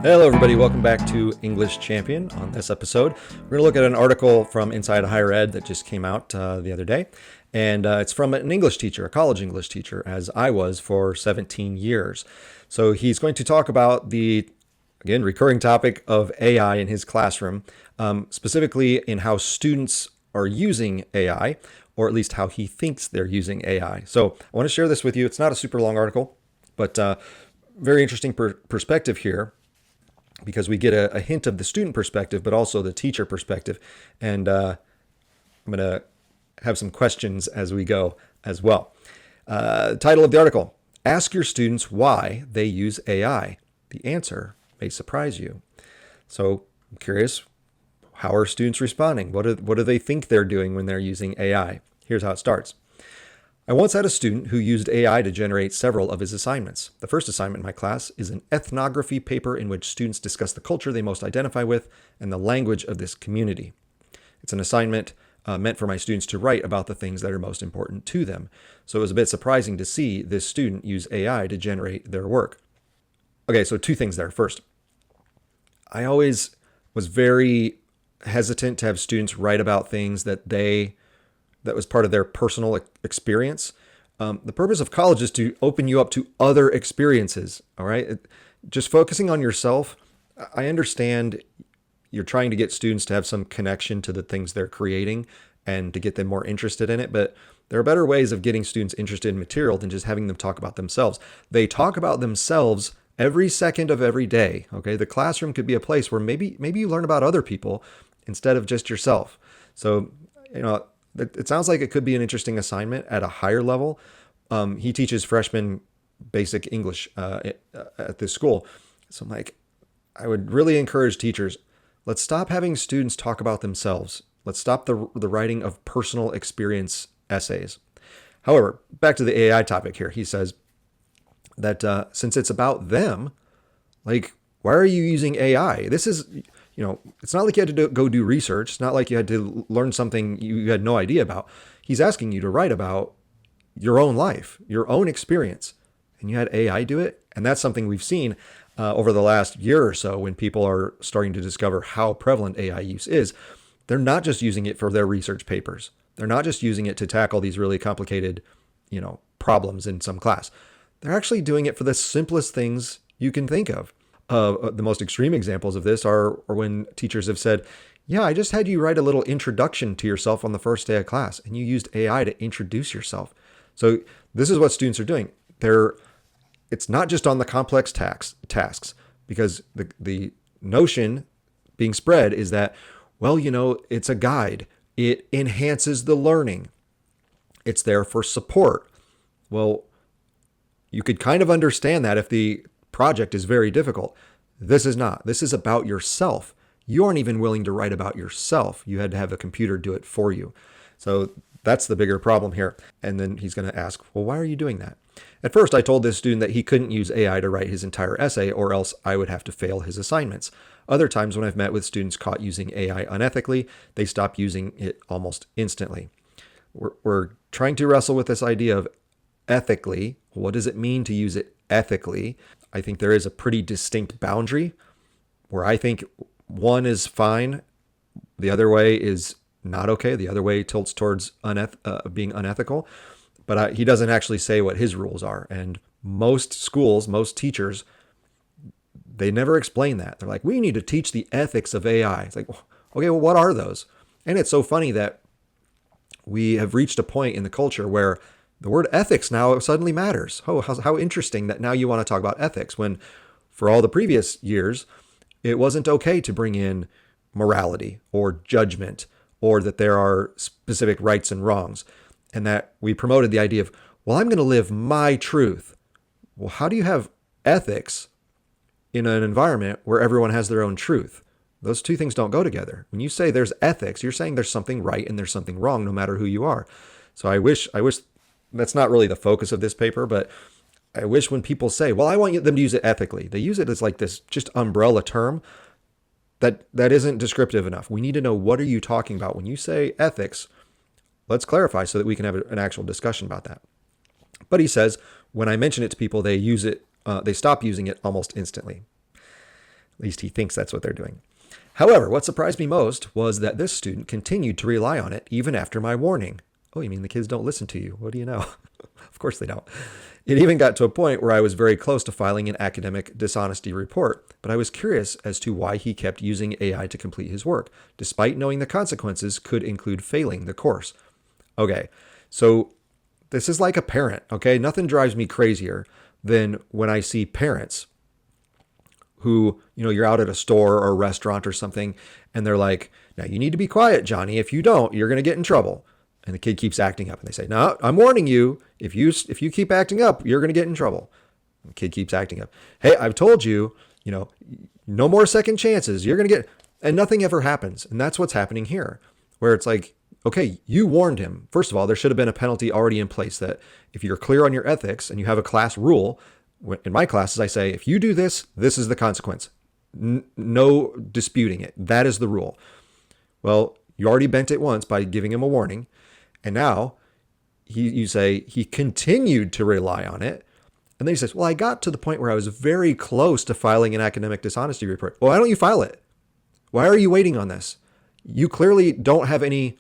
Hello, everybody. Welcome back to English Champion. On this episode, we're going to look at an article from Inside Higher Ed that just came out the other day. And it's from an English teacher, a college English teacher, as I was for 17 years. So he's going to talk about the, again, recurring topic of AI in his classroom, specifically in how students are using AI, or at least how he thinks they're using AI. So I want to share this with you. It's not a super long article, but very interesting perspective here, because we get a hint of the student perspective, but also the teacher perspective. And I'm going to have some questions as we go as well. Title of the article: Ask your students why they use AI. The answer may surprise you. So I'm curious, how are students responding? What do they think they're doing when they're using AI? Here's how it starts. I once had a student who used AI to generate several of his assignments. The first assignment in my class is an ethnography paper in which students discuss the culture they most identify with and the language of this community. It's an assignment meant for my students to write about the things that are most important to them. So it was a bit surprising to see this student use AI to generate their work. Okay, so two things there. First, I always was very hesitant to have students write about things that was part of their personal experience. The purpose of college is to open you up to other experiences, all right? Just focusing on yourself, I understand you're trying to get students to have some connection to the things they're creating and to get them more interested in it, but there are better ways of getting students interested in material than just having them talk about themselves. They talk about themselves every second of every day, okay? The classroom could be a place where maybe you learn about other people instead of just yourself. So, it sounds like it could be an interesting assignment at a higher level. He teaches freshman basic English at this school. So I'm like, I would really encourage teachers, let's stop having students talk about themselves. Let's stop the writing of personal experience essays. However, back to the AI topic here. He says that since it's about them, like, why are you using AI? This is... it's not like you had to go do research. It's not like you had to learn something you had no idea about. He's asking you to write about your own life, your own experience, and you had AI do it. And that's something we've seen over the last year or so when people are starting to discover how prevalent AI use is. They're not just using it for their research papers. They're not just using it to tackle these really complicated, problems in some class. They're actually doing it for the simplest things you can think of. The most extreme examples of this are when teachers have said, yeah, I just had you write a little introduction to yourself on the first day of class, and you used AI to introduce yourself. So this is what students are doing. It's not just on the complex tasks, because the notion being spread is that, it's a guide. It enhances the learning. It's there for support. Well, you could kind of understand that if the project is very difficult. This is not. This is about yourself. You aren't even willing to write about yourself. You had to have a computer do it for you. So that's the bigger problem here. And then he's going to ask, well, why are you doing that? At first, I told this student that he couldn't use AI to write his entire essay, or else I would have to fail his assignments. Other times when I've met with students caught using AI unethically, they stop using it almost instantly. We're trying to wrestle with this idea of ethically. What does it mean to use it ethically? I think there is a pretty distinct boundary where I think one is fine, the other way is not okay. The other way tilts towards being unethical, but he doesn't actually say what his rules are. And most schools, most teachers, they never explain that. They're like, we need to teach the ethics of AI. It's like, okay, well, what are those? And it's so funny that we have reached a point in the culture where the word ethics now suddenly matters. Oh, how interesting that now you want to talk about ethics, when for all the previous years, it wasn't okay to bring in morality or judgment, or that there are specific rights and wrongs, and that we promoted the idea of, well, I'm going to live my truth. Well, how do you have ethics in an environment where everyone has their own truth? Those two things don't go together. When you say there's ethics, you're saying there's something right and there's something wrong, no matter who you are. So I wish that's not really the focus of this paper, but I wish when people say, well, I want them to use it ethically, they use it as like this just umbrella term that isn't descriptive enough. We need to know, what are you talking about? When you say ethics, let's clarify so that we can have an actual discussion about that. But he says, when I mention it to people, they stop using it almost instantly. At least he thinks that's what they're doing. However, what surprised me most was that this student continued to rely on it even after my warning. Oh, you mean the kids don't listen to you? What do you know? Of course they don't. It even got to a point where I was very close to filing an academic dishonesty report, but I was curious as to why he kept using AI to complete his work, despite knowing the consequences could include failing the course. Okay, so this is like a parent, okay? Nothing drives me crazier than when I see parents who, you're out at a store or a restaurant or something, and they're like, now you need to be quiet, Johnny. If you don't, you're going to get in trouble. And the kid keeps acting up, and they say, no, I'm warning you. If you keep acting up, you're going to get in trouble. And the kid keeps acting up. Hey, I've told you, no more second chances. You're going to get, and nothing ever happens. And that's what's happening here, where it's like, okay, you warned him. First of all, there should have been a penalty already in place that if you're clear on your ethics and you have a class rule, in my classes, I say, if you do this, this is the consequence. No disputing it. That is the rule. Well, you already bent it once by giving him a warning. And now you say he continued to rely on it. And then he says, well, I got to the point where I was very close to filing an academic dishonesty report. Well, why don't you file it? Why are you waiting on this? You clearly don't have any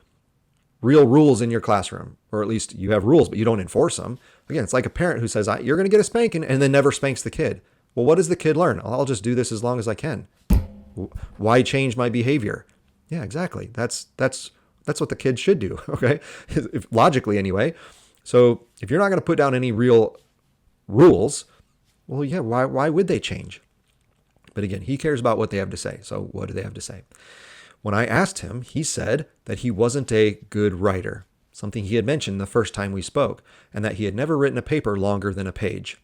real rules in your classroom, or at least you have rules, but you don't enforce them. Again, it's like a parent who says, you're going to get a spanking, and then never spanks the kid. Well, what does the kid learn? I'll just do this as long as I can. Why change my behavior? Yeah, exactly. That's what the kid should do, okay? Logically, anyway. So if you're not going to put down any real rules, well, yeah, why would they change? But again, he cares about what they have to say. So what do they have to say? When I asked him, he said that he wasn't a good writer, something he had mentioned the first time we spoke, and that he had never written a paper longer than a page.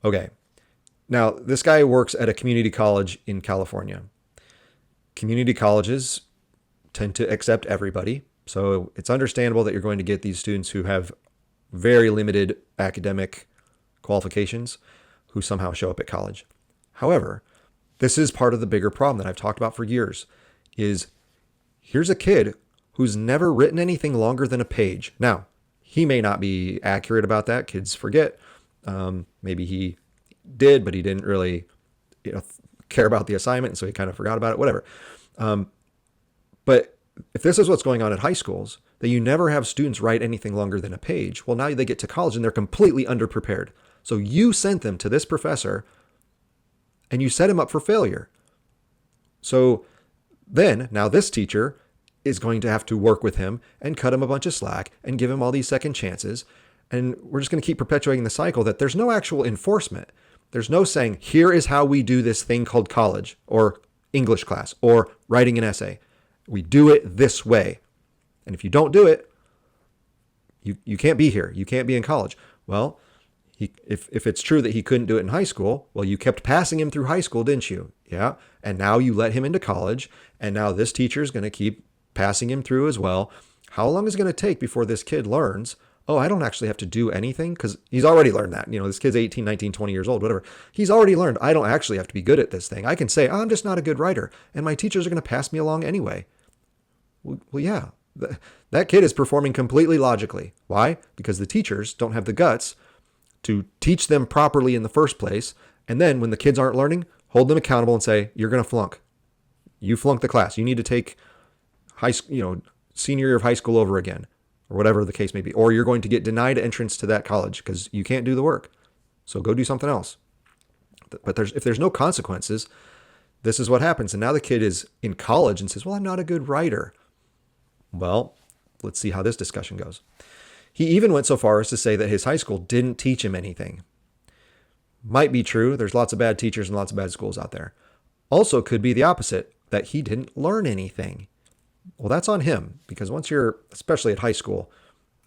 Okay. Now, this guy works at a community college in California. Community colleges tend to accept everybody, so it's understandable that you're going to get these students who have very limited academic qualifications who somehow show up at college. However, this is part of the bigger problem that I've talked about for years, is here's a kid who's never written anything longer than a page. Now, he may not be accurate about that. Kids forget. Maybe he did, but he didn't really care about the assignment, and so he kind of forgot about it, whatever. But if this is what's going on at high schools, that you never have students write anything longer than a page, well, now they get to college and they're completely underprepared. So you sent them to this professor and you set him up for failure. So then, now this teacher is going to have to work with him and cut him a bunch of slack and give him all these second chances. And we're just going to keep perpetuating the cycle that there's no actual enforcement. There's no saying, here is how we do this thing called college or English class or writing an essay. We do it this way. And if you don't do it, you can't be here. You can't be in college. Well, if it's true that he couldn't do it in high school, well, you kept passing him through high school, didn't you? Yeah. And now you let him into college. And now this teacher is going to keep passing him through as well. How long is it going to take before this kid learns, oh, I don't actually have to do anything? Because he's already learned that. This kid's 18, 19, 20 years old, whatever. He's already learned, I don't actually have to be good at this thing. I can say, I'm just not a good writer. And my teachers are going to pass me along anyway. Well, yeah. That kid is performing completely logically. Why? Because the teachers don't have the guts to teach them properly in the first place. And then when the kids aren't learning, hold them accountable and say, you're going to flunk. You flunked the class. You need to take senior year of high school over again, or whatever the case may be. Or you're going to get denied entrance to that college because you can't do the work. So go do something else. But if there's no consequences, this is what happens. And now the kid is in college and says, well, I'm not a good writer. Well, let's see how this discussion goes. He even went so far as to say that his high school didn't teach him anything. Might be true. There's lots of bad teachers and lots of bad schools out there. Also could be the opposite, that he didn't learn anything. Well, that's on him, because once you're, especially at high school,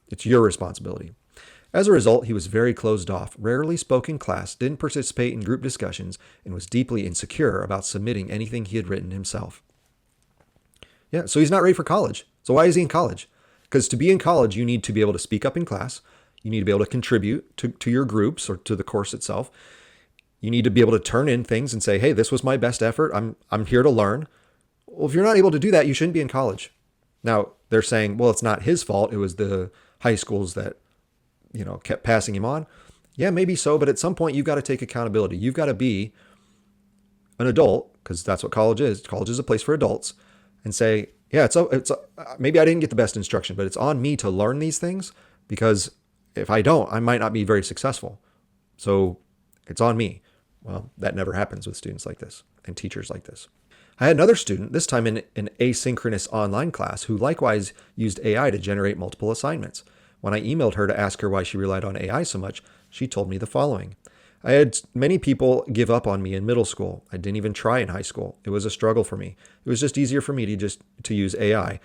it's your responsibility. As a result, he was very closed off, rarely spoke in class, didn't participate in group discussions, and was deeply insecure about submitting anything he had written himself. Yeah, so he's not ready for college. So why is he in college? Because to be in college, you need to be able to speak up in class. You need to be able to contribute to your groups or to the course itself. You need to be able to turn in things and say, hey, this was my best effort. I'm here to learn. Well, if you're not able to do that, you shouldn't be in college. Now, they're saying, well, it's not his fault. It was the high schools that, kept passing him on. Yeah, maybe so. But at some point, you've got to take accountability. You've got to be an adult, because that's what college is. College is a place for adults, and say, yeah, maybe I didn't get the best instruction, but it's on me to learn these things, because if I don't, I might not be very successful. So it's on me. Well, that never happens with students like this and teachers like this. I had another student, this time in an asynchronous online class, who likewise used AI to generate multiple assignments. When I emailed her to ask her why she relied on AI so much, she told me the following. I had many people give up on me in middle school. I didn't even try in high school. It was a struggle for me. It was just easier for me to use AI.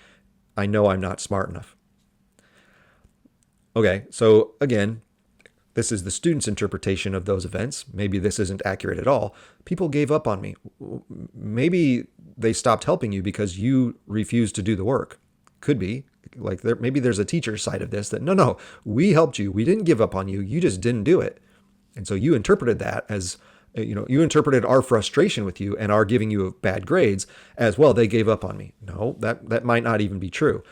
I know I'm not smart enough. Okay, so again, this is the student's interpretation of those events. Maybe this isn't accurate at all. People gave up on me. Maybe they stopped helping you because you refused to do the work. Could be. Maybe there's a teacher side of this that, no, we helped you. We didn't give up on you. You just didn't do it. And so you interpreted that as, you interpreted our frustration with you and our giving you bad grades as, well, they gave up on me. No, that might not even be true.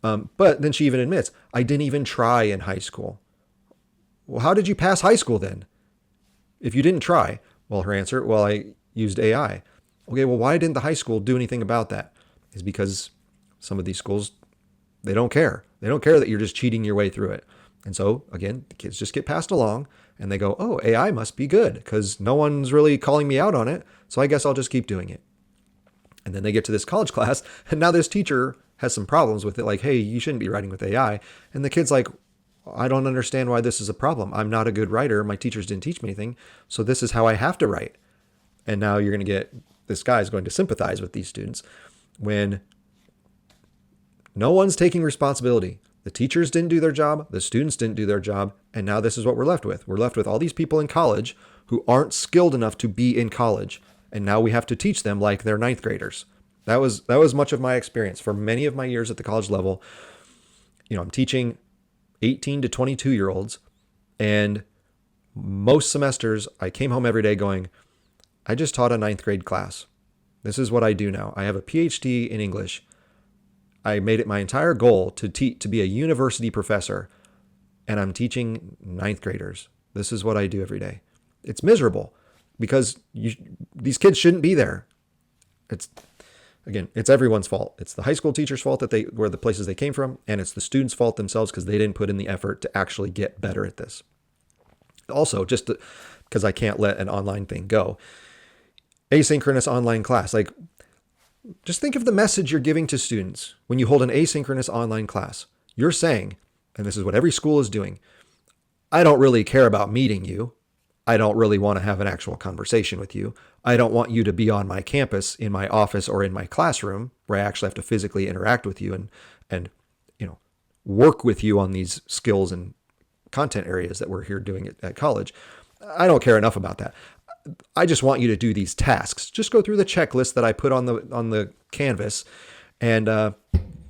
But then she even admits, I didn't even try in high school. Well, how did you pass high school then? If you didn't try? Well, her answer, well, I used AI. Okay, well, why didn't the high school do anything about that? Is because some of these schools, they don't care. They don't care that you're just cheating your way through it. And so, again, the kids just get passed along and they go, oh, AI must be good because no one's really calling me out on it. So I guess I'll just keep doing it. And then they get to this college class and now this teacher has some problems with it. Like, hey, you shouldn't be writing with AI. And the kid's like, I don't understand why this is a problem. I'm not a good writer. My teachers didn't teach me anything. So this is how I have to write. And now you're going to get, this guy's going to sympathize with these students when no one's taking responsibility. The teachers didn't do their job. The students didn't do their job. And now this is what we're left with. We're left with all these people in college who aren't skilled enough to be in college. And now we have to teach them like they're ninth graders. That was much of my experience for many of my years at the college level. I'm teaching 18 to 22-year-olds. And most semesters, I came home every day going, I just taught a ninth grade class. This is what I do now. I have a PhD in English. I made it my entire goal to be a university professor. And I'm teaching ninth graders. This is what I do every day. It's miserable because these kids shouldn't be there. It's everyone's fault. It's the high school teacher's fault that they were the places they came from, and it's the students' fault themselves because they didn't put in the effort to actually get better at this. Also, just because I can't let an online thing go, asynchronous online class. Like, just think of the message you're giving to students when you hold an asynchronous online class. You're saying, and this is what every school is doing, I don't really care about meeting you. I don't really want to have an actual conversation with you. I don't want you to be on my campus, in my office, or in my classroom where I actually have to physically interact with you and work with you on these skills and content areas that we're here doing at college. I don't care enough about that. I just want you to do these tasks. Just go through the checklist that I put on the canvas, and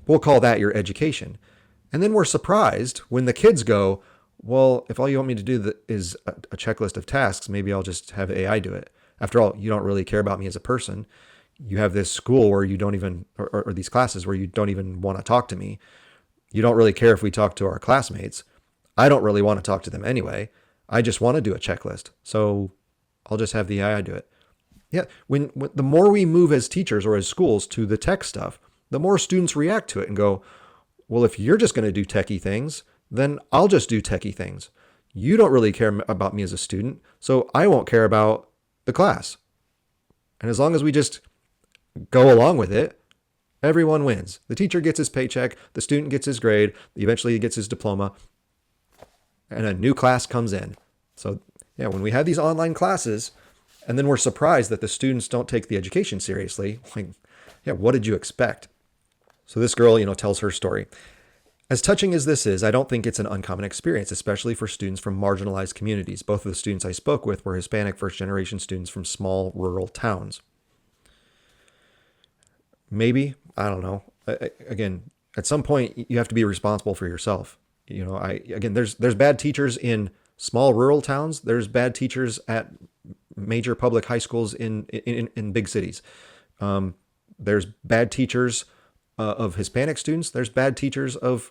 we'll call that your education. And then we're surprised when the kids go, well, if all you want me to do is a checklist of tasks, maybe I'll just have AI do it. After all, you don't really care about me as a person. You have this school where you don't even, or these classes where you don't even want to talk to me. You don't really care if we talk to our classmates. I don't really want to talk to them anyway. I just want to do a checklist. So I'll just have the AI do it. Yeah. When the more we move as teachers or as schools to the tech stuff, the more students react to it and go, well, if you're just going to do techie things, then I'll just do techie things. You don't really care about me as a student, so I won't care about the class. And as long as we just go along with it, everyone wins. The teacher gets his paycheck, the student gets his grade, eventually he gets his diploma, and a new class comes in. So yeah, when we have these online classes, and then we're surprised that the students don't take the education seriously, like, yeah, what did you expect? So this girl, tells her story. As touching as this is, I don't think it's an uncommon experience, especially for students from marginalized communities. Both of the students I spoke with were Hispanic first-generation students from small rural towns. Maybe, I don't know. Again, at some point, you have to be responsible for yourself. There's bad teachers in small rural towns. There's bad teachers at major public high schools in big cities. There's bad teachers of Hispanic students. There's bad teachers of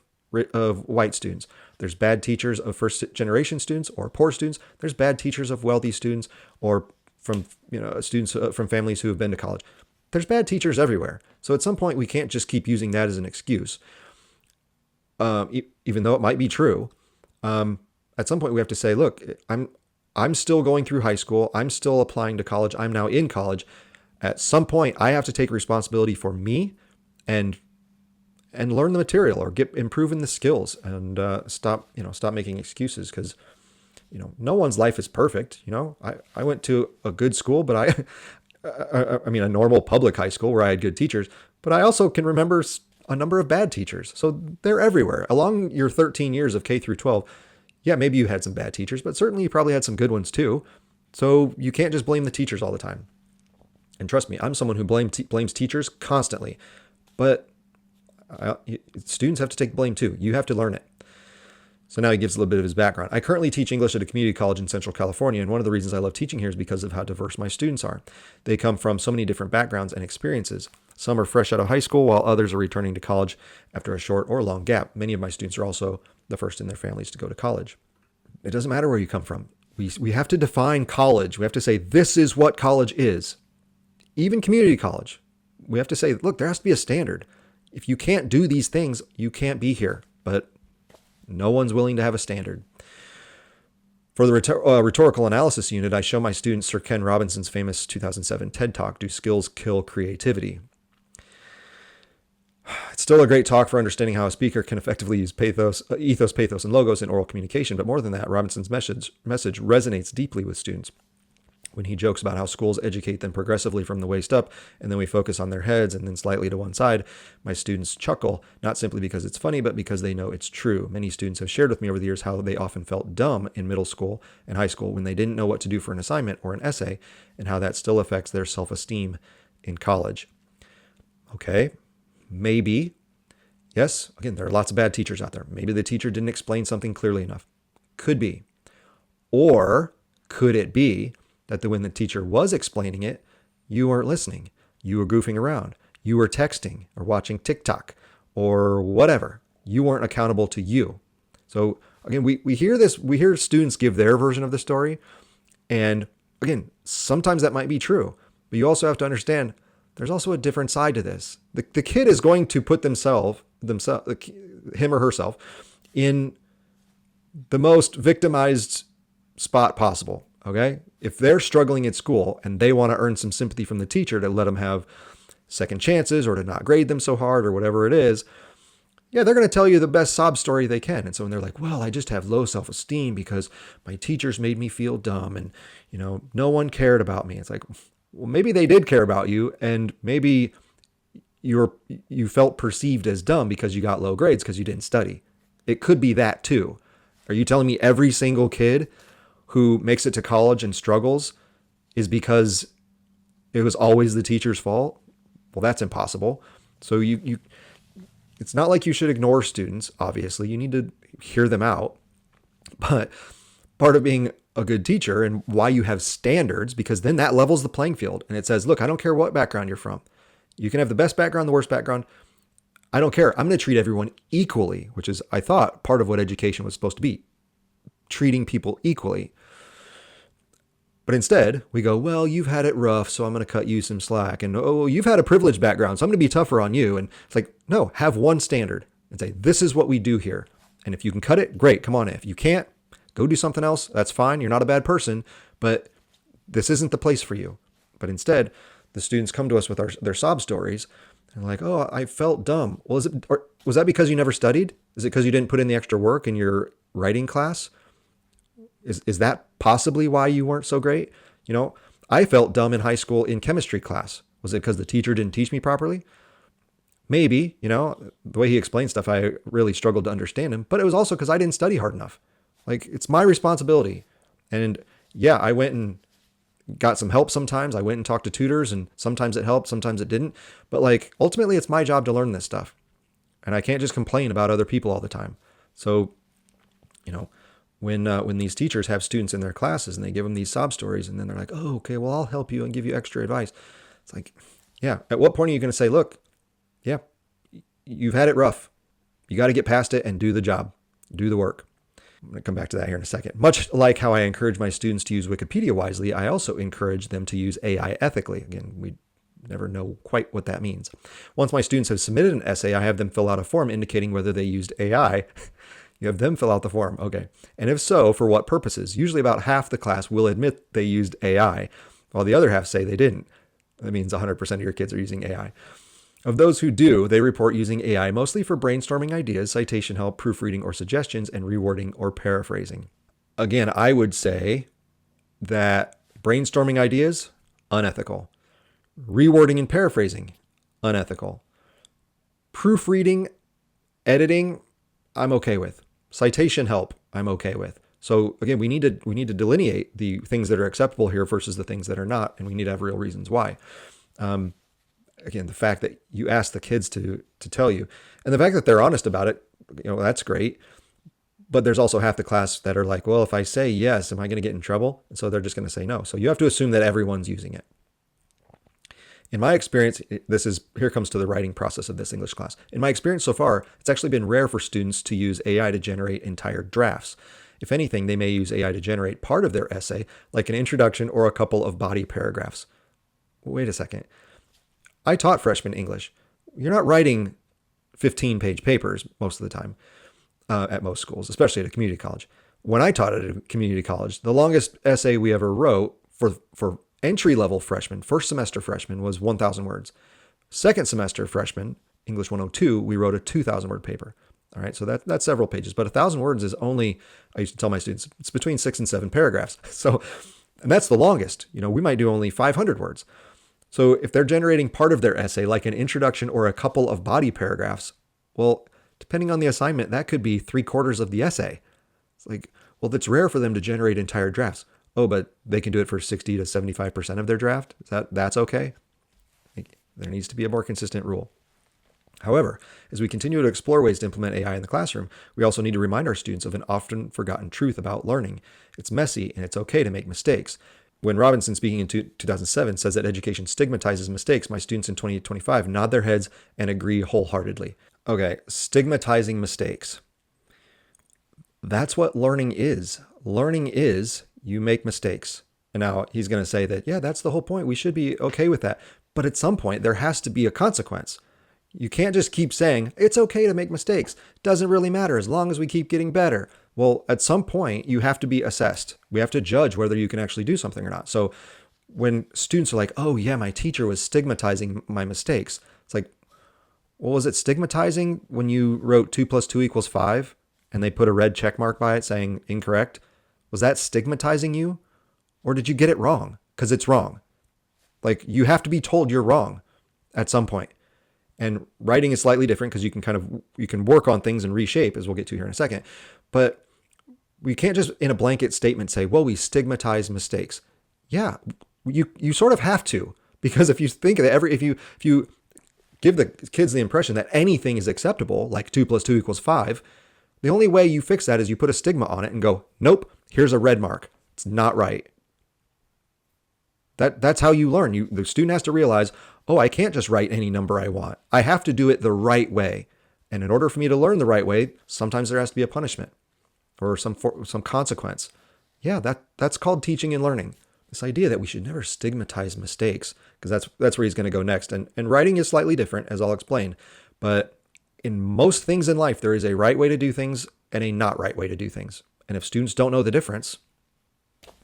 white students. There's bad teachers of first generation students or poor students. There's bad teachers of wealthy students or from students from families who have been to college. There's bad teachers everywhere. So at some point, we can't just keep using that as an excuse, even though it might be true. At some point, we have to say, look, I'm still going through high school. I'm still applying to college. I'm now in college. At some point, I have to take responsibility for me and learn the material or improve in the skills and stop making excuses, because no one's life is perfect. I went to a good school, but I mean a normal public high school where I had good teachers, but I also can remember a number of bad teachers. So they're everywhere. Along your 13 years of K through 12, yeah, maybe you had some bad teachers, but certainly you probably had some good ones too. So you can't just blame the teachers all the time. And trust me, I'm someone who blames teachers constantly, but students have to take blame too. You have to learn it. So now he gives a little bit of his background. I currently teach English at a community college in Central California, and one of the reasons I love teaching here is because of how diverse my students are. They come from so many different backgrounds and experiences. Some are fresh out of high school, while others are returning to college after a short or long gap. Many of my students are also the first in their families to go to college. It doesn't matter where you come from. We have to define college. We have to say, this is what college is. Even community college. We have to say, look, there has to be a standard. If you can't do these things, you can't be here. But no one's willing to have a standard. For the rhetorical analysis unit, I show my students Sir Ken Robinson's famous 2007 TED Talk, Do Skills Kill Creativity? It's still a great talk for understanding how a speaker can effectively use ethos, pathos, and logos in oral communication. But more than that, Robinson's message resonates deeply with students. When he jokes about how schools educate them progressively from the waist up, and then we focus on their heads and then slightly to one side, my students chuckle, not simply because it's funny, but because they know it's true. Many students have shared with me over the years how they often felt dumb in middle school and high school when they didn't know what to do for an assignment or an essay, and how that still affects their self-esteem in college. Okay, maybe. Yes, again, there are lots of bad teachers out there. Maybe the teacher didn't explain something clearly enough. Could be. Or could it be that when the teacher was explaining it, you weren't listening. You were goofing around. You were texting or watching TikTok or whatever. You weren't accountable to you. So again, we hear this, we hear students give their version of the story. And again, sometimes that might be true, but you also have to understand there's also a different side to this. The kid is going to put him or herself in the most victimized spot possible. Okay. If they're struggling at school and they want to earn some sympathy from the teacher to let them have second chances or to not grade them so hard or whatever it is, yeah, they're going to tell you the best sob story they can. And so when they're like, well, I just have low self-esteem because my teachers made me feel dumb and, no one cared about me. It's like, well, maybe they did care about you, and maybe you felt perceived as dumb because you got low grades because you didn't study. It could be that too. Are you telling me every single kid who makes it to college and struggles is because it was always the teacher's fault? Well, that's impossible. So it's not like you should ignore students. Obviously, you need to hear them out. But part of being a good teacher and why you have standards, because then that levels the playing field. And it says, look, I don't care what background you're from. You can have the best background, the worst background. I don't care. I'm going to treat everyone equally, which is, I thought, part of what education was supposed to be. Treating people equally. But instead, we go, well, you've had it rough, so I'm going to cut you some slack. And, oh, you've had a privileged background, so I'm going to be tougher on you. And it's like, no, have one standard and say, this is what we do here. And if you can cut it, great, come on in. If you can't, go do something else. That's fine. You're not a bad person, but this isn't the place for you. But instead, the students come to us with their sob stories. And like, oh, I felt dumb. Well, was that because you never studied? Is it because you didn't put in the extra work in your writing class? Is that possibly why you weren't so great? I felt dumb in high school in chemistry class. Was it because the teacher didn't teach me properly? Maybe, the way he explained stuff, I really struggled to understand him, but it was also because I didn't study hard enough. Like, it's my responsibility. And yeah, I went and got some help sometimes. I went and talked to tutors, and sometimes it helped, sometimes it didn't. But like, ultimately, it's my job to learn this stuff. And I can't just complain about other people all the time. So, when these teachers have students in their classes and they give them these sob stories, and then they're like, oh, okay, well, I'll help you and give you extra advice. It's like, yeah, at what point are you going to say, look, yeah, you've had it rough. You got to get past it and do the job, do the work. I'm going to come back to that here in a second. Much like how I encourage my students to use Wikipedia wisely, I also encourage them to use AI ethically. Again, we never know quite what that means. Once my students have submitted an essay, I have them fill out a form indicating whether they used AI. You have them fill out the form. Okay. And if so, for what purposes? Usually about half the class will admit they used AI, while the other half say they didn't. That means 100% of your kids are using AI. Of those who do, they report using AI mostly for brainstorming ideas, citation help, proofreading or suggestions, and rewording or paraphrasing. Again, I would say that brainstorming ideas, unethical. Rewording and paraphrasing, unethical. Proofreading, editing, I'm okay with. Citation help, I'm okay with. So again, we need to delineate the things that are acceptable here versus the things that are not, and we need to have real reasons why. Again, the fact that you ask the kids to tell you, and the fact that they're honest about it, that's great. But there's also half the class that are like, well, if I say yes, am I going to get in trouble? And so they're just going to say no. So you have to assume that everyone's using it. In my experience, here comes to the writing process of this English class. In my experience so far, it's actually been rare for students to use AI to generate entire drafts. If anything, they may use AI to generate part of their essay, like an introduction or a couple of body paragraphs. Wait a second. I taught freshman English. You're not writing 15-page papers most of the time at most schools, especially at a community college. When I taught at a community college, the longest essay we ever wrote for entry-level freshmen, first semester freshmen, was 1,000 words. Second semester freshman, English 102, we wrote a 2,000-word paper. All right, so that's several pages. But 1,000 words is only, I used to tell my students, it's between 6 and 7 paragraphs. And that's the longest. We might do only 500 words. So if they're generating part of their essay, like an introduction or a couple of body paragraphs, well, depending on the assignment, that could be 3/4 of the essay. It's like, well, that's rare for them to generate entire drafts. Oh, but they can do it for 60 to 75% of their draft. That's okay? There needs to be a more consistent rule. However, as we continue to explore ways to implement AI in the classroom, we also need to remind our students of an often forgotten truth about learning. It's messy and it's okay to make mistakes. When Robinson, speaking in 2007, says that education stigmatizes mistakes, my students in 2025 nod their heads and agree wholeheartedly. Okay, stigmatizing mistakes. That's what learning is. Learning is you make mistakes. And now he's going to say that, yeah, that's the whole point. We should be okay with that. But at some point, there has to be a consequence. You can't just keep saying, it's okay to make mistakes. Doesn't really matter as long as we keep getting better. Well, at some point, you have to be assessed. We have to judge whether you can actually do something or not. So when students are like, oh yeah, my teacher was stigmatizing my mistakes. It's like, well, was it stigmatizing when you wrote 2 + 2 = 5 and they put a red check mark by it saying incorrect? Was that stigmatizing you? Or did you get it wrong? Because it's wrong. Like, you have to be told you're wrong at some point. And writing is slightly different because you can work on things and reshape, as we'll get to here in a second. But we can't just in a blanket statement say, well, we stigmatize mistakes. Yeah, you sort of have to, because if you think that if you give the kids the impression that anything is acceptable, like 2 + 2 = 5, the only way you fix that is you put a stigma on it and go, nope, here's a red mark. It's not right. That's how you learn. The student has to realize, oh, I can't just write any number I want. I have to do it the right way. And in order for me to learn the right way, sometimes there has to be a punishment or some consequence. Yeah, that's called teaching and learning. This idea that we should never stigmatize mistakes, because that's where he's going to go next. And writing is slightly different, as I'll explain. But in most things in life, there is a right way to do things and a not right way to do things. And if students don't know the difference,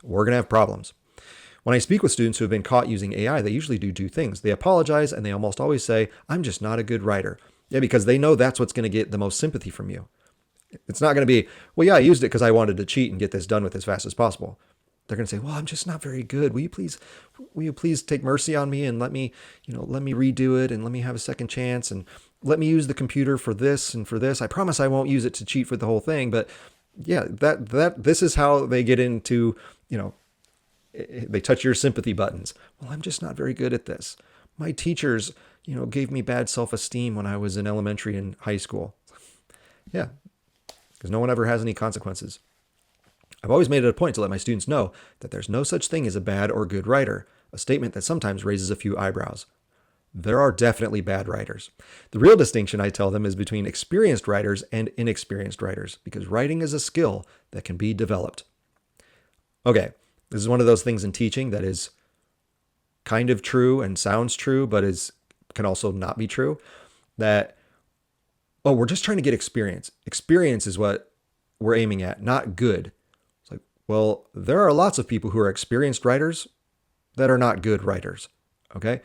we're going to have problems. When I speak with students who have been caught using AI, they usually do two things. They apologize, and they almost always say, I'm just not a good writer. Yeah, because they know that's what's going to get the most sympathy from you. It's not going to be, well, yeah, I used it because I wanted to cheat and get this done with as fast as possible. They're going to say, well, I'm just not very good. Will you please take mercy on me and let me redo it and let me have a second chance and let me use the computer for this and for this. I promise I won't use it to cheat for the whole thing. But yeah, this is how they get into, they touch your sympathy buttons. Well, I'm just not very good at this. My teachers, gave me bad self-esteem when I was in elementary and high school. Yeah, because no one ever has any consequences. I've always made it a point to let my students know that there's no such thing as a bad or good writer, a statement that sometimes raises a few eyebrows. there are definitely bad writers. The real distinction, I tell them, is between experienced writers and inexperienced writers, because writing is a skill that can be developed. Okay, this is one of those things in teaching that is kind of true and sounds true, but can also not be true. That, oh, we're just trying to get experience. Experience is what we're aiming at, not good. It's like, well, there are lots of people who are experienced writers that are not good writers. Okay?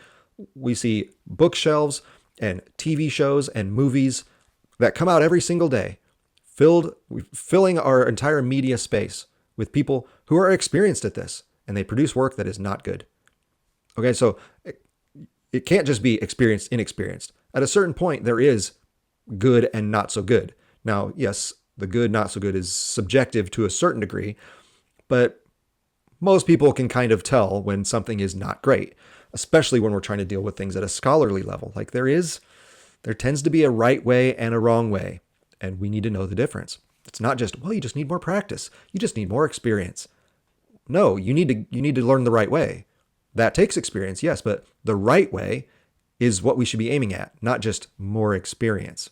We see bookshelves and TV shows and movies that come out every single day, filling our entire media space with people who are experienced at this, and they produce work that is not good. Okay, so it can't just be experienced, inexperienced. At a certain point, there is good and not so good. Now, yes, the good, not so good is subjective to a certain degree, but most people can kind of tell when something is not great, especially when we're trying to deal with things at a scholarly level. Like there tends to be a right way and a wrong way, and we need to know the difference. It's not just, well, you just need more practice. You just need more experience. No, you need to learn the right way. That takes experience, yes, but the right way is what we should be aiming at, not just more experience.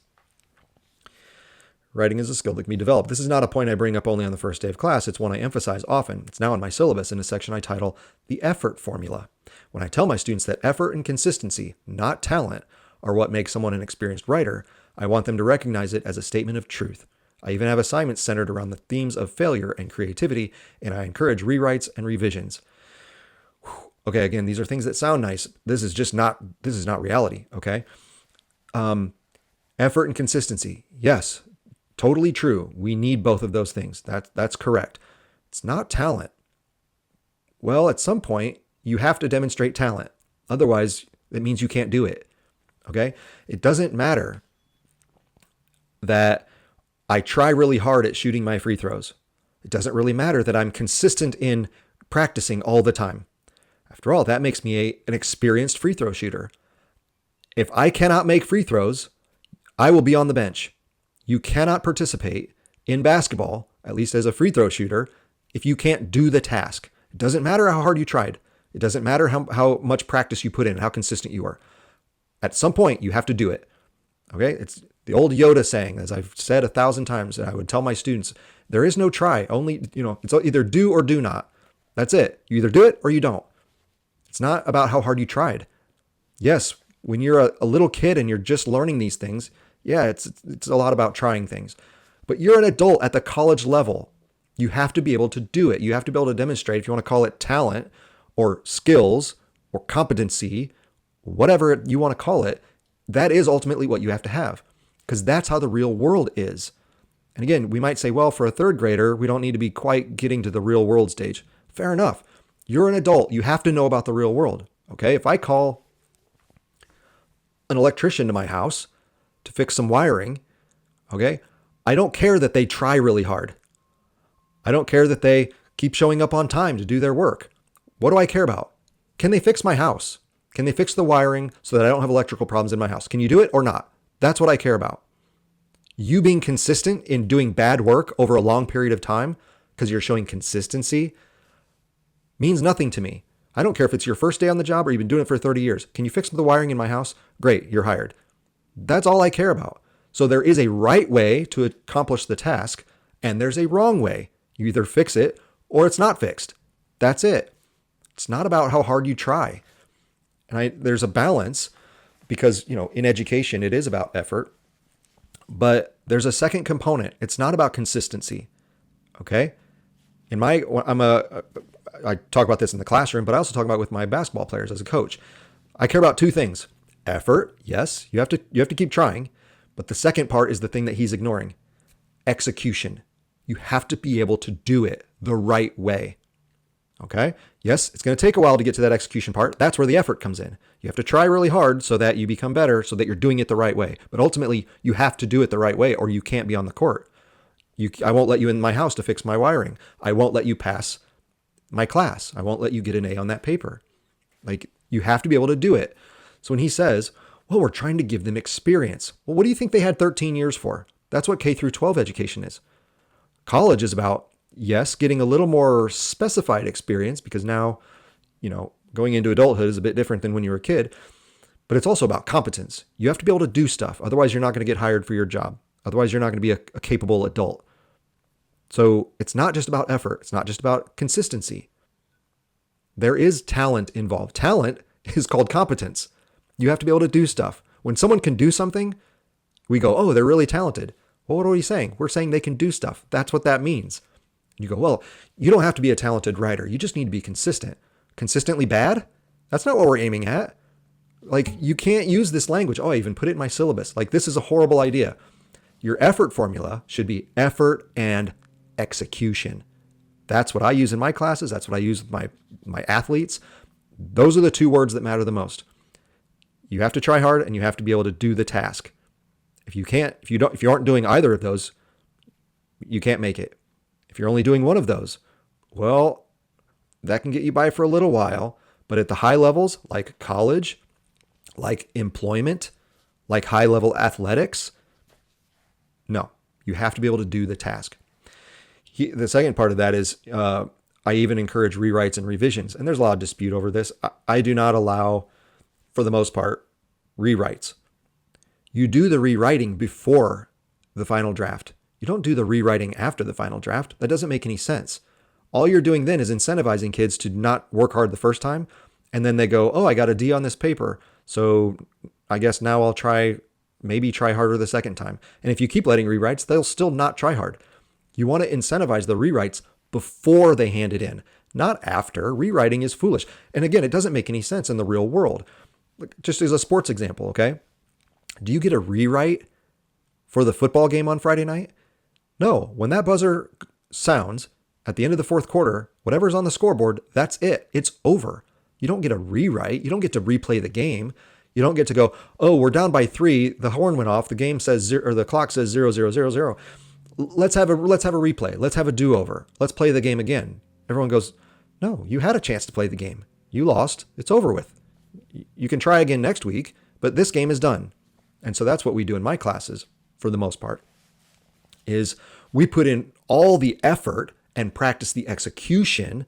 Writing is a skill that can be developed. This is not a point I bring up only on the first day of class. It's one I emphasize often. It's now in my syllabus in a section I title The Effort Formula. When I tell my students that effort and consistency, not talent, are what make someone an experienced writer, I want them to recognize it as a statement of truth. I even have assignments centered around the themes of failure and creativity, and I encourage rewrites and revisions. Okay, again, these are things that sound nice. This is not reality, okay? Effort and consistency. Yes, totally true. We need both of those things. That's correct. It's not talent. Well, at some point, you have to demonstrate talent. Otherwise, it means you can't do it, okay? It doesn't matter that I try really hard at shooting my free throws. It doesn't really matter that I'm consistent in practicing all the time. After all, that makes me an experienced free throw shooter. If I cannot make free throws, I will be on the bench. You cannot participate in basketball, at least as a free throw shooter, if you can't do the task. It doesn't matter how hard you tried. It doesn't matter how much practice you put in, how consistent you are. At some point, you have to do it. Okay? It's the old Yoda saying, as I've said 1,000 times, and I would tell my students, there is no try. Only, it's either do or do not. That's it. You either do it or you don't. It's not about how hard you tried. Yes, when you're a little kid and you're just learning these things, yeah, it's a lot about trying things. But you're an adult at the college level. You have to be able to do it. You have to be able to demonstrate, if you want to call it talent or skills or competency, whatever you want to call it, that is ultimately what you have to have, because that's how the real world is. And again, we might say, well, for a third grader, we don't need to be quite getting to the real world stage. Fair enough. You're an adult. You have to know about the real world. Okay. If I call an electrician to my house to fix some wiring, okay, I don't care that they try really hard. I don't care that they keep showing up on time to do their work. What do I care about? Can they fix my house? Can they fix the wiring so that I don't have electrical problems in my house? Can you do it or not? That's what I care about. You being consistent in doing bad work over a long period of time because you're showing consistency means nothing to me. I don't care if it's your first day on the job or you've been doing it for 30 years. Can you fix the wiring in my house? Great, you're hired. That's all I care about. So there is a right way to accomplish the task, and there's a wrong way. You either fix it or it's not fixed. That's it. It's not about how hard you try. And there's a balance because, in education, it is about effort. But there's a second component. It's not about consistency. Okay? I talk about this in the classroom, but I also talk about it with my basketball players as a coach. I care about two things. Effort, yes, you have to keep trying. But the second part is the thing that he's ignoring. Execution. You have to be able to do it the right way. Okay? Yes, it's going to take a while to get to that execution part. That's where the effort comes in. You have to try really hard so that you become better, so that you're doing it the right way. But ultimately, you have to do it the right way or you can't be on the court. I won't let you in my house to fix my wiring. I won't let you pass my class. I won't let you get an A on that paper. You have to be able to do it. So when he says, well, we're trying to give them experience. Well, what do you think they had 13 years for? That's what K through 12 education is. College is about, yes, getting a little more specified experience because now, going into adulthood is a bit different than when you were a kid. But it's also about competence. You have to be able to do stuff. Otherwise, you're not going to get hired for your job. Otherwise, you're not going to be a capable adult. So it's not just about effort. It's not just about consistency. There is talent involved. Talent is called competence. You have to be able to do stuff. When someone can do something, we go, oh, they're really talented. Well, what are we saying? We're saying they can do stuff. That's what that means. You go, well, you don't have to be a talented writer. You just need to be consistent. Consistently bad? That's not what we're aiming at. Like, you can't use this language. Oh, I even put it in my syllabus. Like, this is a horrible idea. Your effort formula should be effort and execution. That's what I use in my classes. That's what I use with my athletes. Those are the two words that matter the most. You have to try hard and you have to be able to do the task. If you aren't doing either of those, you can't make it. If you're only doing one of those, well, that can get you by for a little while. But at the high levels, like college, like employment, like high level athletics, no, you have to be able to do the task. The second part of that is I even encourage rewrites and revisions. And there's a lot of dispute over this. I do not allow, for the most part, rewrites. You do the rewriting before the final draft. You don't do the rewriting after the final draft. That doesn't make any sense. All you're doing then is incentivizing kids to not work hard the first time. And then they go, oh, I got a D on this paper. So I guess now I'll maybe try harder the second time. And if you keep letting rewrites, they'll still not try hard. You want to incentivize the rewrites before they hand it in, not after. Rewriting is foolish. And again, it doesn't make any sense in the real world. Just as a sports example, okay? Do you get a rewrite for the football game on Friday night? No. When that buzzer sounds at the end of the fourth quarter, whatever's on the scoreboard, that's it. It's over. You don't get a rewrite. You don't get to replay the game. You don't get to go, oh, we're down by 3. The horn went off. The game says 0, or the clock says 0, 0, 0, 0. Let's have a replay. Let's have a do-over. Let's play the game again. Everyone goes, no, you had a chance to play the game. You lost. It's over with. You can try again next week, but this game is done. And so that's what we do in my classes for the most part, is we put in all the effort and practice the execution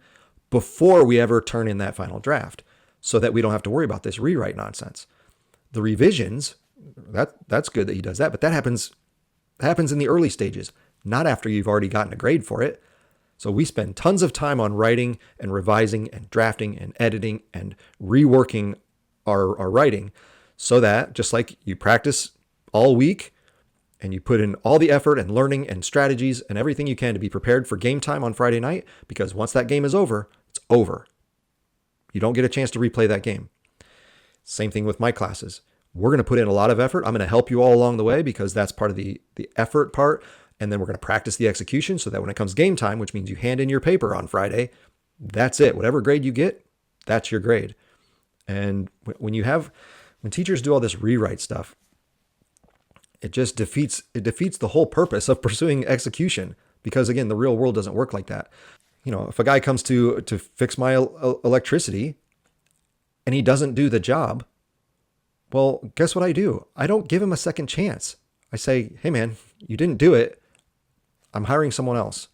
before we ever turn in that final draft so that we don't have to worry about this rewrite nonsense. The revisions, that's good that he does that, but that happens in the early stages, not after you've already gotten a grade for it. So we spend tons of time on writing and revising and drafting and editing and reworking our writing so that just like you practice all week and you put in all the effort and learning and strategies and everything you can to be prepared for game time on Friday night, because once that game is over, it's over. You don't get a chance to replay that game. Same thing with my classes. We're going to put in a lot of effort. I'm going to help you all along the way because that's part of the effort part. And then we're going to practice the execution so that when it comes game time, which means you hand in your paper on Friday, that's it. Whatever grade you get, that's your grade. And when teachers do all this rewrite stuff, it just defeats the whole purpose of pursuing execution. Because again, the real world doesn't work like that. If a guy comes to fix my electricity and he doesn't do the job, well, guess what I do? I don't give him a second chance. I say, hey man, you didn't do it. I'm hiring someone else.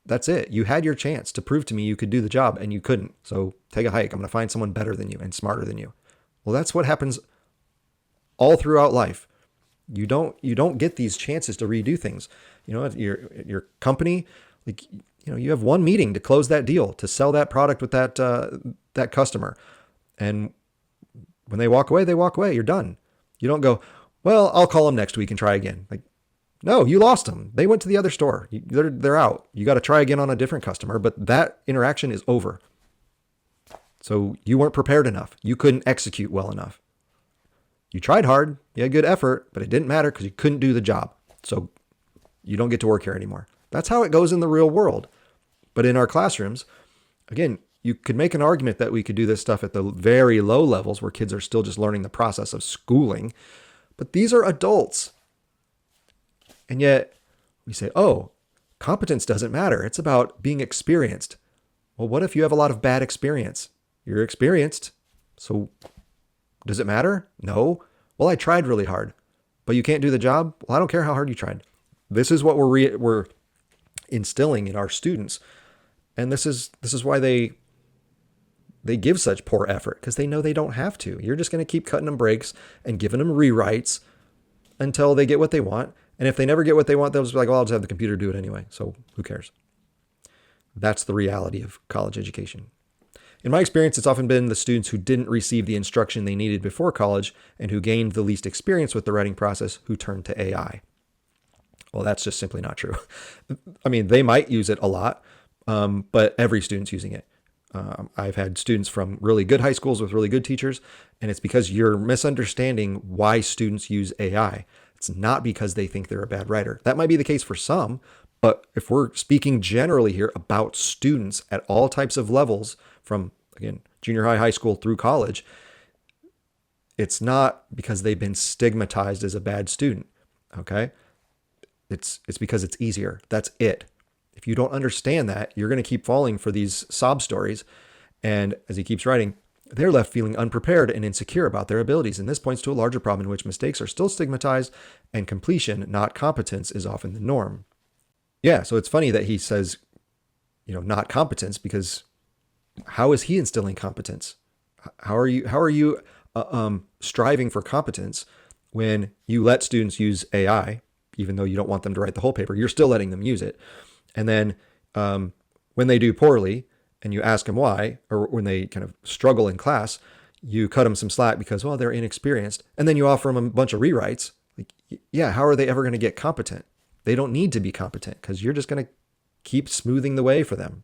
That's it. You had your chance to prove to me you could do the job and you couldn't. So take a hike. I'm going to find someone better than you and smarter than you. Well, that's what happens all throughout life. You don't get these chances to redo things. At your company, you have one meeting to close that deal, to sell that product with that customer. And when they walk away, You're done. You don't go, well, I'll call them next week and try again. No, you lost them. They went to the other store. They're out. You got to try again on a different customer, but that interaction is over. So you weren't prepared enough. You couldn't execute well enough. You tried hard. You had good effort, but it didn't matter because you couldn't do the job. So you don't get to work here anymore. That's how it goes in the real world. But in our classrooms, again, you could make an argument that we could do this stuff at the very low levels where kids are still just learning the process of schooling. But these are adults. And yet we say, oh, competence doesn't matter. It's about being experienced. Well, what if you have a lot of bad experience? You're experienced. So does it matter? No. Well, I tried really hard, but you can't do the job. Well, I don't care how hard you tried. This is what we're instilling in our students. And this is why they they give such poor effort because they know they don't have to. You're just going to keep cutting them breaks and giving them rewrites until they get what they want. And if they never get what they want, they'll just be like, well, I'll just have the computer do it anyway. So who cares? That's the reality of college education. In my experience, it's often been the students who didn't receive the instruction they needed before college and who gained the least experience with the writing process who turned to AI. Well, that's just simply not true. I mean, they might use it a lot, but every student's using it. I've had students from really good high schools with really good teachers, and it's because you're misunderstanding why students use AI. It's not because they think they're a bad writer. That might be the case for some, but if we're speaking generally here about students at all types of levels, from, again, junior high, high school through college, it's not because they've been stigmatized as a bad student, okay? It's because it's easier. That's it. If you don't understand that, you're going to keep falling for these sob stories. And as he keeps writing, they're left feeling unprepared and insecure about their abilities. And this points to a larger problem in which mistakes are still stigmatized and completion, not competence, is often the norm. Yeah, so it's funny that he says, not competence, because how is he instilling competence? How are you striving for competence when you let students use AI, even though you don't want them to write the whole paper? You're still letting them use it. And then when they do poorly and you ask them why, or when they kind of struggle in class, you cut them some slack because, well, they're inexperienced. And then you offer them a bunch of rewrites. Like, yeah, how are they ever going to get competent? They don't need to be competent because you're just going to keep smoothing the way for them.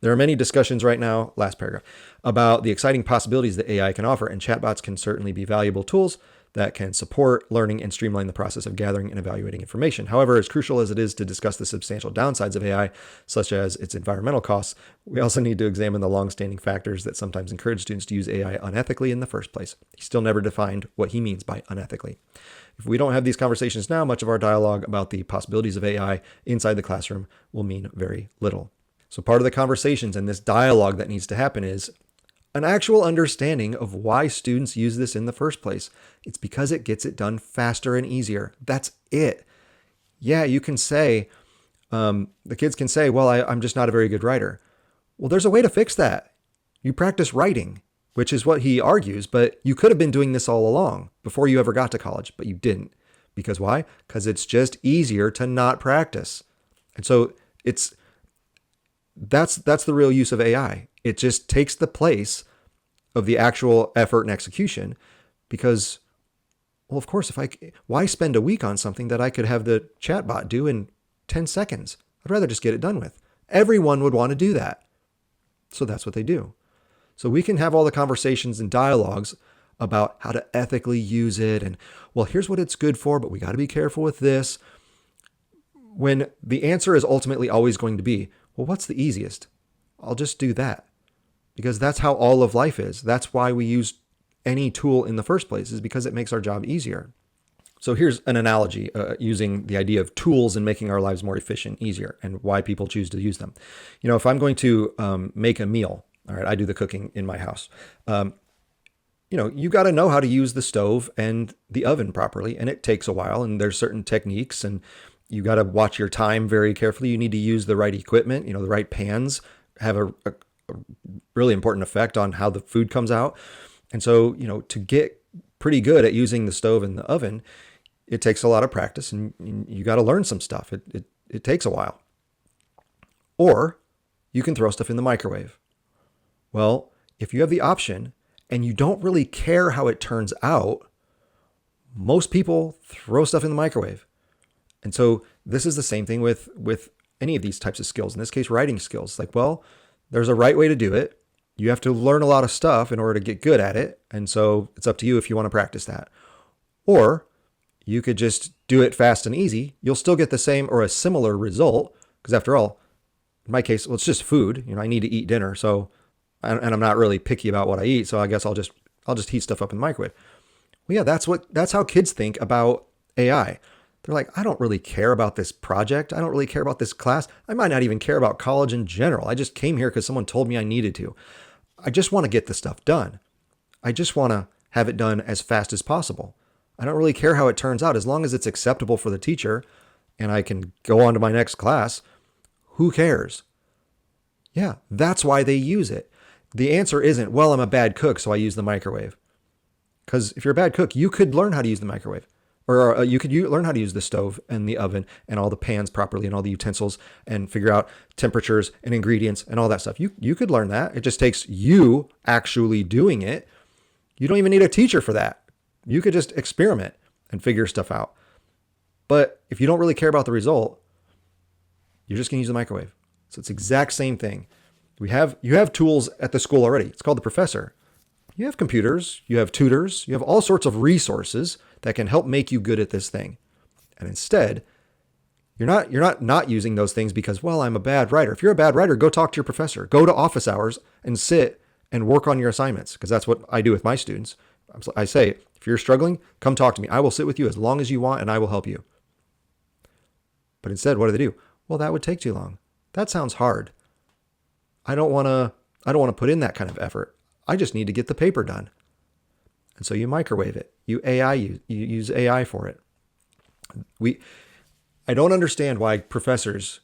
There are many discussions right now, last paragraph, about the exciting possibilities that AI can offer, and chatbots can certainly be valuable tools that can support learning and streamline the process of gathering and evaluating information. However, as crucial as it is to discuss the substantial downsides of AI, such as its environmental costs, we also need to examine the long-standing factors that sometimes encourage students to use AI unethically in the first place. He still never defined what he means by unethically. If we don't have these conversations now, much of our dialogue about the possibilities of AI inside the classroom will mean very little. So part of the conversations and this dialogue that needs to happen is an actual understanding of why students use this in the first place. It's because it gets it done faster and easier. That's it. Yeah, you can say, the kids can say, well, I'm just not a very good writer. Well, there's a way to fix that. You practice writing, which is what he argues, but you could have been doing this all along before you ever got to college, but you didn't. Because why? Because it's just easier to not practice. And so that's the real use of AI. It just takes the place of the actual effort and execution because, well, of course, why spend a week on something that I could have the chatbot do in 10 seconds? I'd rather just get it done with. Everyone would want to do that. So that's what they do. So we can have all the conversations and dialogues about how to ethically use it. And, well, here's what it's good for, but we got to be careful with this. When the answer is ultimately always going to be, well, what's the easiest? I'll just do that. Because that's how all of life is. That's why we use any tool in the first place, is because it makes our job easier. So here's an analogy using the idea of tools and making our lives more efficient, easier, and why people choose to use them. If I'm going to make a meal, all right, I do the cooking in my house. You got to know how to use the stove and the oven properly, and it takes a while, and there's certain techniques, and you got to watch your time very carefully. You need to use the right equipment. The right pans have a really important effect on how the food comes out. And so, to get pretty good at using the stove and the oven, it takes a lot of practice, and you got to learn some stuff. It takes a while. Or you can throw stuff in the microwave. Well, if you have the option and you don't really care how it turns out, most people throw stuff in the microwave. And so this is the same thing with any of these types of skills. In this case, writing skills. Like, well, there's a right way to do it. You have to learn a lot of stuff in order to get good at it. And so it's up to you if you want to practice that. Or you could just do it fast and easy. You'll still get the same or a similar result. Because after all, in my case, well, it's just food. I need to eat dinner. So, and I'm not really picky about what I eat. So I guess I'll just heat stuff up in the microwave. Well, yeah, that's how kids think about AI. They're like, I don't really care about this project. I don't really care about this class. I might not even care about college in general. I just came here because someone told me I needed to. I just want to get the stuff done. I just want to have it done as fast as possible. I don't really care how it turns out. As long as it's acceptable for the teacher and I can go on to my next class, who cares? Yeah, that's why they use it. the answer isn't, well, I'm a bad cook, so I use the microwave. Because if you're a bad cook, you could learn how to use the microwave. Or you could learn how to use the stove and the oven and all the pans properly and all the utensils and figure out temperatures and ingredients and all that stuff. You could learn that. It just takes you actually doing it. You don't even need a teacher for that. You could just experiment and figure stuff out. But if you don't really care about the result, you're just going to use the microwave. So it's the exact same thing. You have tools at the school already. It's called the professor. You have computers, you have tutors, you have all sorts of resources that can help make you good at this thing. And instead, you're not using those things because, well, I'm a bad writer. If you're a bad writer, go talk to your professor. Go to office hours and sit and work on your assignments, because that's what I do with my students. I say, if you're struggling, come talk to me. I will sit with you as long as you want and I will help you. But instead, what do? Well, that would take too long. That sounds hard. I don't want to put in that kind of effort. I just need to get the paper done. And so you microwave it. You use AI for it. I don't understand why professors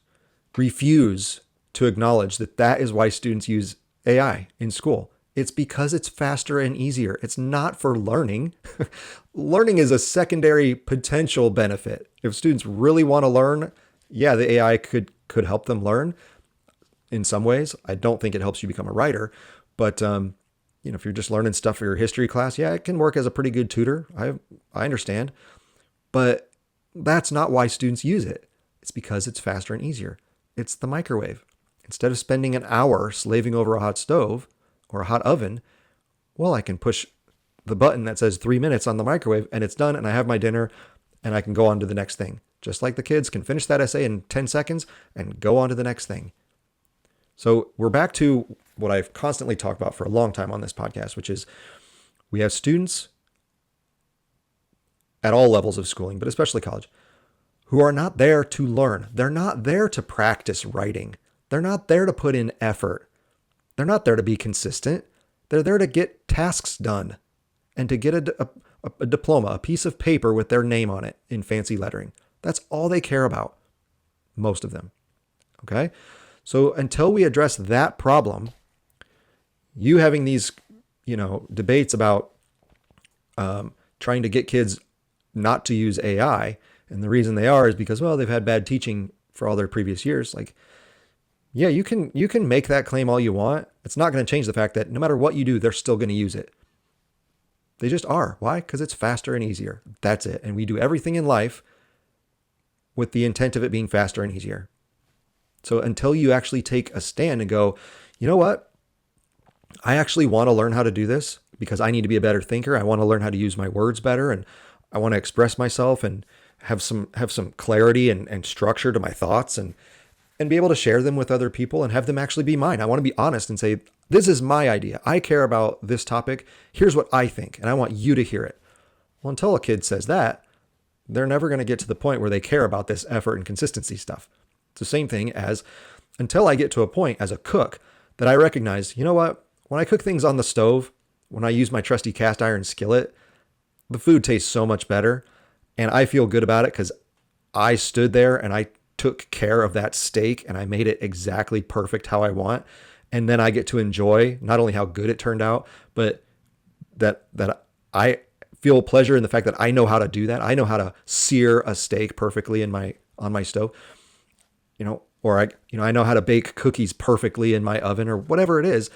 refuse to acknowledge that is why students use AI in school. It's because it's faster and easier. It's not for learning. Learning is a secondary potential benefit. If students really want to learn, yeah, the AI could help them learn in some ways. I don't think it helps you become a writer, but if you're just learning stuff for your history class, yeah, it can work as a pretty good tutor. I understand. But that's not why students use it. It's because it's faster and easier. It's the microwave. Instead of spending an hour slaving over a hot stove or a hot oven, well, I can push the button that says 3 minutes on the microwave and it's done and I have my dinner and I can go on to the next thing. Just like the kids can finish that essay in 10 seconds and go on to the next thing. So we're back to what I've constantly talked about for a long time on this podcast, which is we have students at all levels of schooling, but especially college, who are not there to learn. They're not there to practice writing. They're not there to put in effort. They're not there to be consistent. They're there to get tasks done and to get a diploma, a piece of paper with their name on it in fancy lettering. That's all they care about, most of them. Okay? So until we address that problem, you having these, debates about trying to get kids not to use AI, and the reason they are is because, well, they've had bad teaching for all their previous years. Like, yeah, you can make that claim all you want. It's not going to change the fact that no matter what you do, they're still going to use it. They just are. Why? Because it's faster and easier. That's it. And we do everything in life with the intent of it being faster and easier. So until you actually take a stand and go, you know what? I actually want to learn how to do this because I need to be a better thinker. I want to learn how to use my words better, and I want to express myself and have some clarity and structure to my thoughts and be able to share them with other people and have them actually be mine. I want to be honest and say, this is my idea. I care about this topic. Here's what I think, and I want you to hear it. Well, until a kid says that, they're never going to get to the point where they care about this effort and consistency stuff. It's the same thing as until I get to a point as a cook that I recognize, you know what? When I cook things on the stove, when I use my trusty cast iron skillet, the food tastes so much better. And I feel good about it because I stood there and I took care of that steak and I made it exactly perfect how I want. And then I get to enjoy not only how good it turned out, but that I feel pleasure in the fact that I know how to do that. I know how to sear a steak perfectly on my stove. Or I know how to bake cookies perfectly in my oven or whatever it is.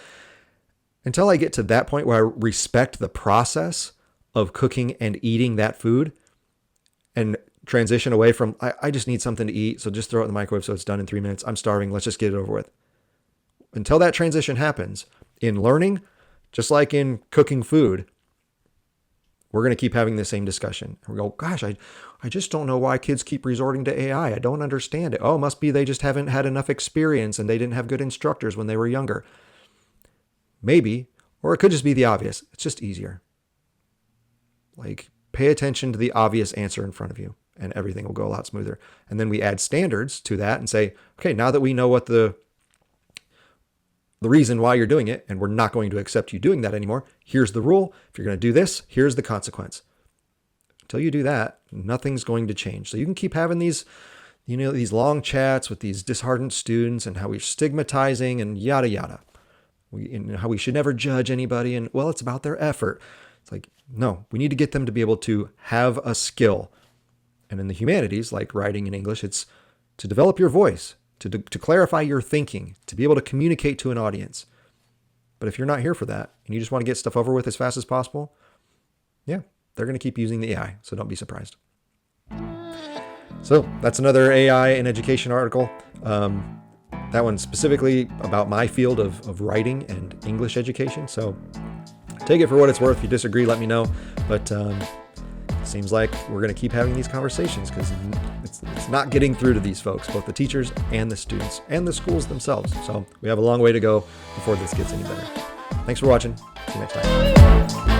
Until I get to that point where I respect the process of cooking and eating that food and transition away from, I just need something to eat, so just throw it in the microwave so it's done in 3 minutes. I'm starving. Let's just get it over with. Until that transition happens in learning, just like in cooking food, we're going to keep having the same discussion. We go, gosh, I just don't know why kids keep resorting to AI. I don't understand it. Oh, it must be they just haven't had enough experience and they didn't have good instructors when they were younger. Maybe, or it could just be the obvious. It's just easier. Like, pay attention to the obvious answer in front of you and everything will go a lot smoother. And then we add standards to that and say, okay, now that we know what the reason why you're doing it, and we're not going to accept you doing that anymore, here's the rule. If you're going to do this, here's the consequence. Until you do that, nothing's going to change. So you can keep having these long chats with these disheartened students and how we're stigmatizing and yada, yada. and how we should never judge anybody. And well, it's about their effort. It's like, no, we need to get them to be able to have a skill. And in the humanities, like writing and English, it's to develop your voice, to clarify your thinking, to be able to communicate to an audience. But if you're not here for that and you just want to get stuff over with as fast as possible, yeah, they're going to keep using the AI. So don't be surprised. So that's another AI in education article. That one specifically about my field of writing and English education. So take it for what it's worth. If you disagree, let me know. But seems like we're going to keep having these conversations because it's not getting through to these folks, both the teachers and the students and the schools themselves. So we have a long way to go before this gets any better. Thanks for watching. See you next time.